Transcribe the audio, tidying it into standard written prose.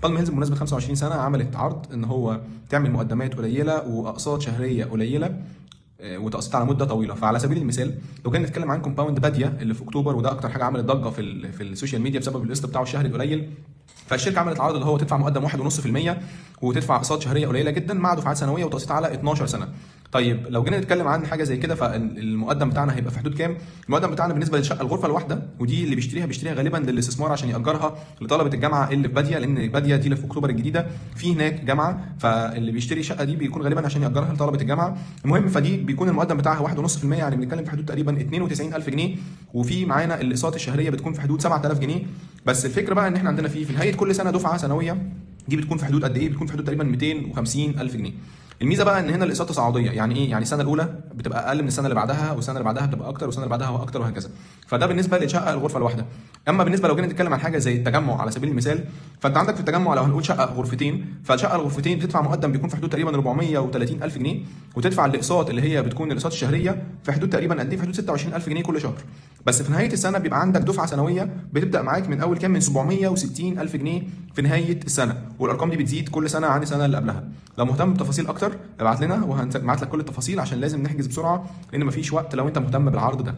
بالم هيلز بمناسبه 25 سنه عملت عرض ان هو تعمل مقدمات قليله واقساط شهريه قليله، وتقسيط على مده طويله. فعلى سبيل المثال لو جينا نتكلم عن كومباوند باديه اللي في اكتوبر، وده اكتر حاجه عملت ضجه في السوشيال ميديا بسبب القسط بتاعه الشهري القليل. فالشركه عملت عرض اللي هو تدفع مقدم 1.5% وتدفع اقساط شهريه قليله جدا مع دفعات سنويه وتقسيط على 12 سنه. طيب لو جينا نتكلم عن حاجه زي كده، فالمقدم بتاعنا هيبقى في حدود كام؟ المقدم بتاعنا بالنسبه للشقه الغرفه الواحده، ودي اللي بيشتريها غالبا للاستثمار عشان ياجرها لطلبه الجامعه اللي في باديه، لان باديه دي اللي في اكتوبر الجديده في هناك جامعه، فاللي بيشتري شقه دي بيكون غالبا عشان ياجرها لطلبه الجامعه. المهم فدي بيكون المقدم بتاعها 1.5%، يعني بنتكلم في حدود تقريبا 92000 جنيه. وفي معانا الاقساط الشهريه بتكون في حدود 7000 جنيه. بس الفكره بقى ان احنا عندنا في نهايه كل سنه دفعه سنويه، دي بتكون في حدود قد ايه؟ بتكون في حدود تقريبا 250,000 جنيه. الميزه بقى ان هنا الاقساط تصاعديه، يعني ايه؟ يعني السنه الاولى بتبقى اقل من السنه اللي بعدها، والسنه اللي بعدها بتبقى اكتر، والسنه اللي بعدها اكتر، وهكذا. فده بالنسبه لشقه الغرفه الواحده. اما بالنسبه لو جينا نتكلم عن حاجه زي التجمع على سبيل المثال، فانت عندك في التجمع لو هنقول شقه غرفتين، فالشقه الغرفتين بتدفع مقدم بيكون في حدود تقريبا 430,000 جنيه، وتدفع الاقساط اللي هي بتكون الاقساط الشهريه في حدود تقريبا قد ايه؟ في حدود 26,000 جنيه كل شهر. بس في نهايه السنه بيبقى عندك دفعه سنويه بتبدا معاك من اول كام؟ من 760,000 جنيه في نهايه السنه، والارقام دي بتزيد كل سنه عن السنه اللي قبلها. لو مهتم بتفاصيل اكتر ابعت لنا وهنبعت لك كل التفاصيل عشان لازم نحجز بسرعه، لان مفيش وقت لو انت مهتم بالعرض ده.